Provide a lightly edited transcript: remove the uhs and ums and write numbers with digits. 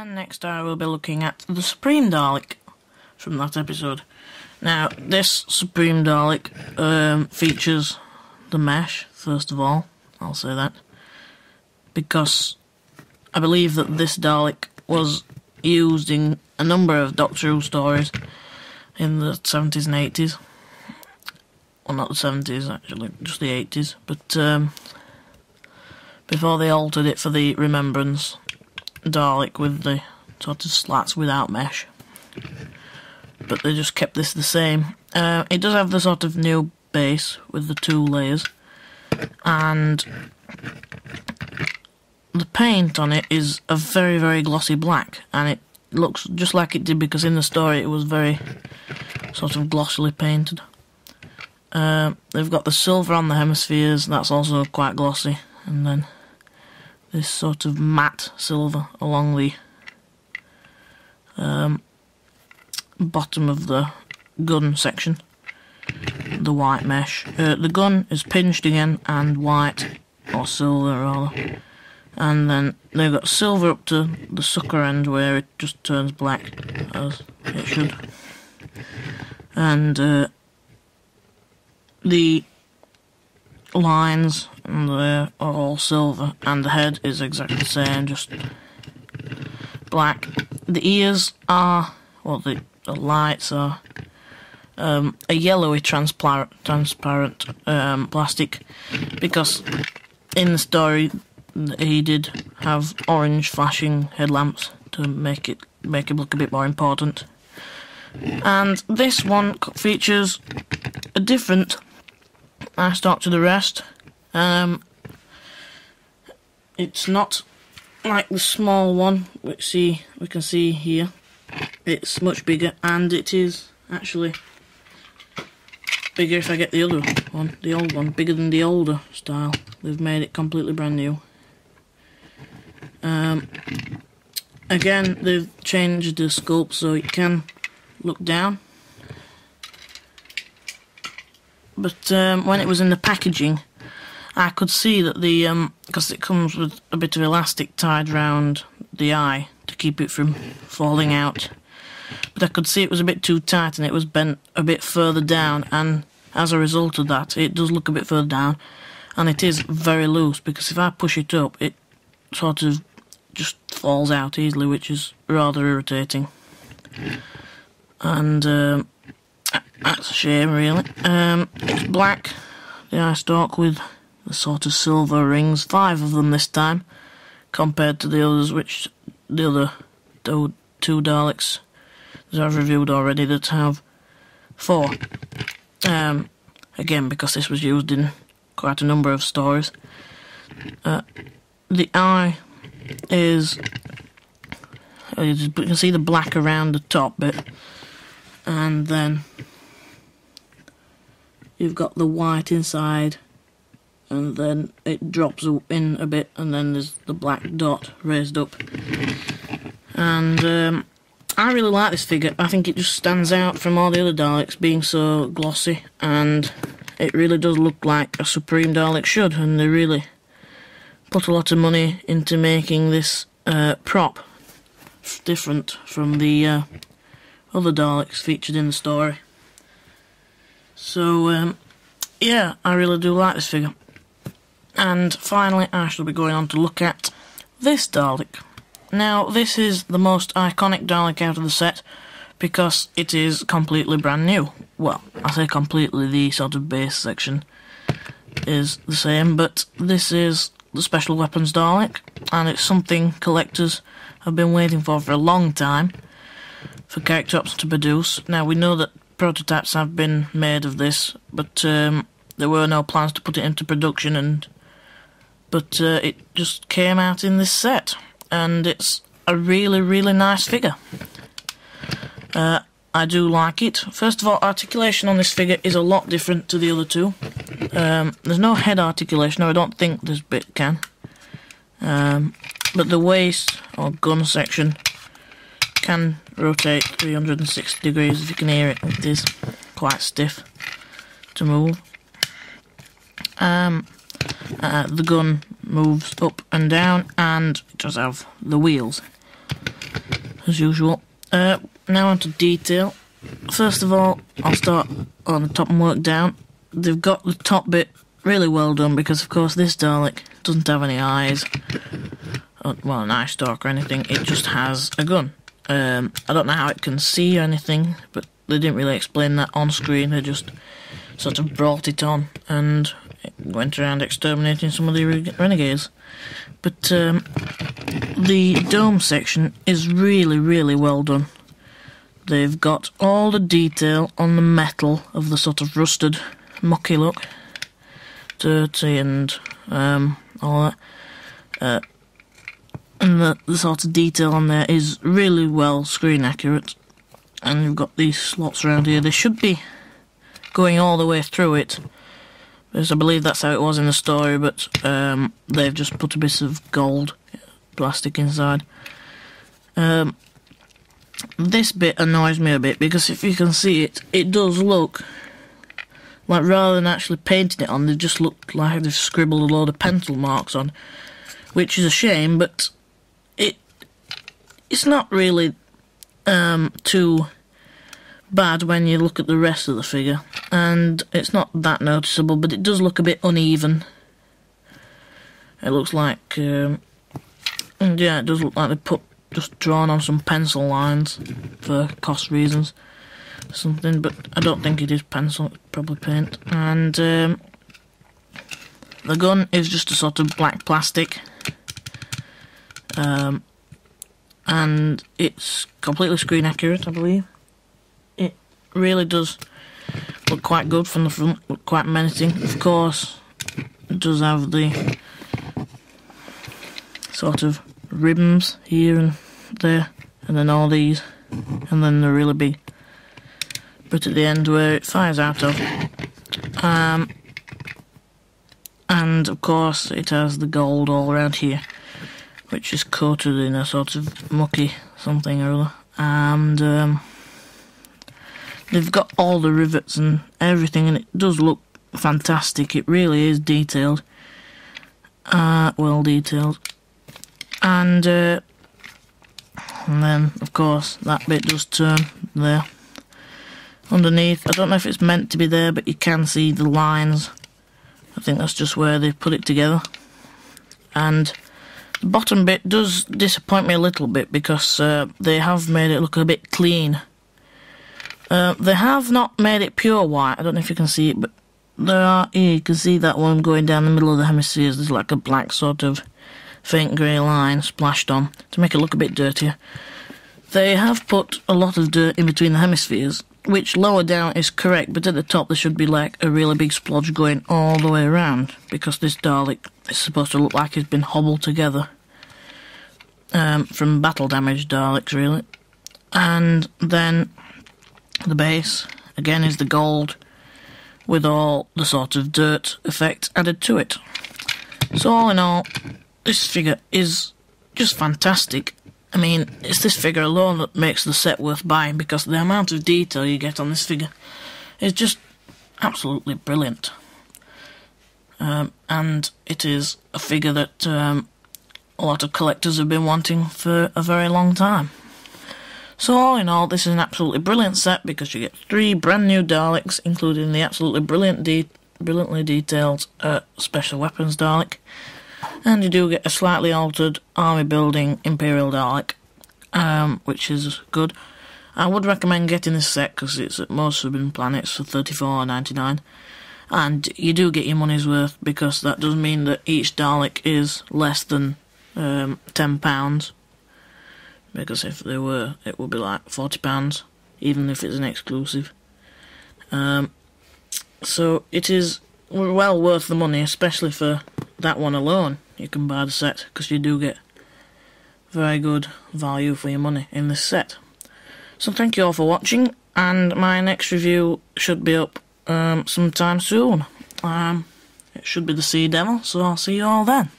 And next I will be looking at the Supreme Dalek from that episode. Now, this Supreme Dalek features the mesh, first of all, I'll say that, because I believe that this Dalek was used in a number of Doctor Who stories in the 70s and 80s. Well, not the 70s actually, just the 80s, but before they altered it for the Remembrance Dalek with the sort of slats without mesh. But they just kept this the same. It does have the sort of new base with the 2 layers, and the paint on it is a very, very glossy black, and it looks just like it did because in the story it was very sort of glossily painted. They've got the silver on the hemispheres, that's also quite glossy, and then this sort of matte silver along the bottom of the gun section, the white mesh. The gun is pinched again and white, or silver rather, and then they've got silver up to the sucker end where it just turns black, as it should. And the lines and are all silver, and the head is exactly the same, just black. The ears are, well, the lights are a yellowy transparent plastic, because in the story he did have orange flashing headlamps to make it look a bit more important. And this one features a different eye stalk to the rest. It's not like the small one which we can see here. It's much bigger, and it is actually bigger if I get the other one, the old one, bigger than the older style. They've made it completely brand new. Again, they've changed the sculpt so it can look down. But when it was in the packaging, I could see that because it comes with a bit of elastic tied round the eye to keep it from falling out, but I could see it was a bit too tight and it was bent a bit further down, and as a result of that it does look a bit further down, and it is very loose, because if I push it up it sort of just falls out easily, which is rather irritating, and that's a shame really. It's black, the eye stalk, with the sort of silver rings, 5 of them this time, compared to the others, which the other 2 Daleks that I've reviewed already that have 4. Again, because this was used in quite a number of stories. The eye is, you can see the black around the top bit, and then you've got the white inside, and then it drops in a bit, and then there's the black dot raised up. And I really like this figure. I think it just stands out from all the other Daleks being so glossy, and it really does look like a Supreme Dalek should, and they really put a lot of money into making this prop different from the other Daleks featured in the story. So yeah, I really do like this figure. And finally I shall be going on to look at this Dalek. Now, this is the most iconic Dalek out of the set because it is completely brand new. Well, I say completely, the sort of base section is the same, but this is the Special Weapons Dalek, and it's something collectors have been waiting for a long time for Character Ops to produce. Now, we know that prototypes have been made of this, but there were no plans to put it into production, but it just came out in this set, and it's a really, really nice figure. I do like it. First of all, articulation on this figure is a lot different to the other 2. There's no head articulation, or I don't think this bit can. But the waist, or gun section, can rotate 360 degrees, if you can hear it. It is quite stiff to move. The gun moves up and down, and it does have the wheels. as usual. Now on to detail. First of all, I'll start on the top and work down. They've got the top bit really well done because, of course, this Dalek doesn't have any eyes, well, an eye stalk or anything. It just has a gun. I don't know how it can see or anything, but they didn't really explain that on screen. They just sort of brought it on and it went around exterminating some of the renegades. But the dome section is really, really well done. They've got all the detail on the metal of the sort of rusted, mucky look, dirty and all that. And the sort of detail on there is really well screen accurate. And you've got these slots around here. They should be going all the way through it, because I believe that's how it was in the story, but they've just put a bit of gold plastic inside. This bit annoys me a bit, because if you can see it, it does look like, rather than actually painting it on, they just look like they've scribbled a load of pencil marks on, which is a shame, but it's not really too bad when you look at the rest of the figure, and it's not that noticeable, but it does look a bit uneven. It looks like, yeah, it does look like they just drawn on some pencil lines for cost reasons or something, but I don't think it is pencil, it's probably paint. And the gun is just a sort of black plastic, and it's completely screen accurate, I believe. It really does look quite good from the front, look quite menacing. Of course, it does have the sort of ribbons here and there, and then all these, and then the really big bit at the end where it fires out of. And of course it has the gold all around here, which is coated in a sort of mucky something or other. And they've got all the rivets and everything, and it does look fantastic. It really is detailed, well detailed. And then, of course, that bit does turn there. Underneath, I don't know if it's meant to be there, but you can see the lines. I think that's just where they put it together. And the bottom bit does disappoint me a little bit, because they have made it look a bit clean. They have not made it pure white. I don't know if you can see it, but there are, here you can see that one going down the middle of the hemispheres. There's like a black sort of faint grey line splashed on to make it look a bit dirtier. They have put a lot of dirt in between the hemispheres, which lower down is correct, but at the top there should be like a really big splodge going all the way around, because this Dalek is supposed to look like it's been hobbled together from battle damaged Daleks, really. And then the base, again, is the gold with all the sort of dirt effect added to it. So all in all, this figure is just fantastic. I mean, it's this figure alone that makes the set worth buying, because the amount of detail you get on this figure is just absolutely brilliant. And it is a figure that a lot of collectors have been wanting for a very long time. So all in all, this is an absolutely brilliant set, because you get 3 brand new Daleks, including the absolutely brilliantly detailed special weapons Dalek. And you do get a slightly altered army building Imperial Dalek, which is good. I would recommend getting this set, because it's at most Forbidden Planets for $34.99. And you do get your money's worth, because that does mean that each Dalek is less than £10. Because if they were, it would be like £40, even if it's an exclusive. So it is well worth the money, especially for that one alone. You can buy the set, because you do get very good value for your money in this set. So thank you all for watching, and my next review should be up sometime soon. It should be the Sea Devil, so I'll see you all then.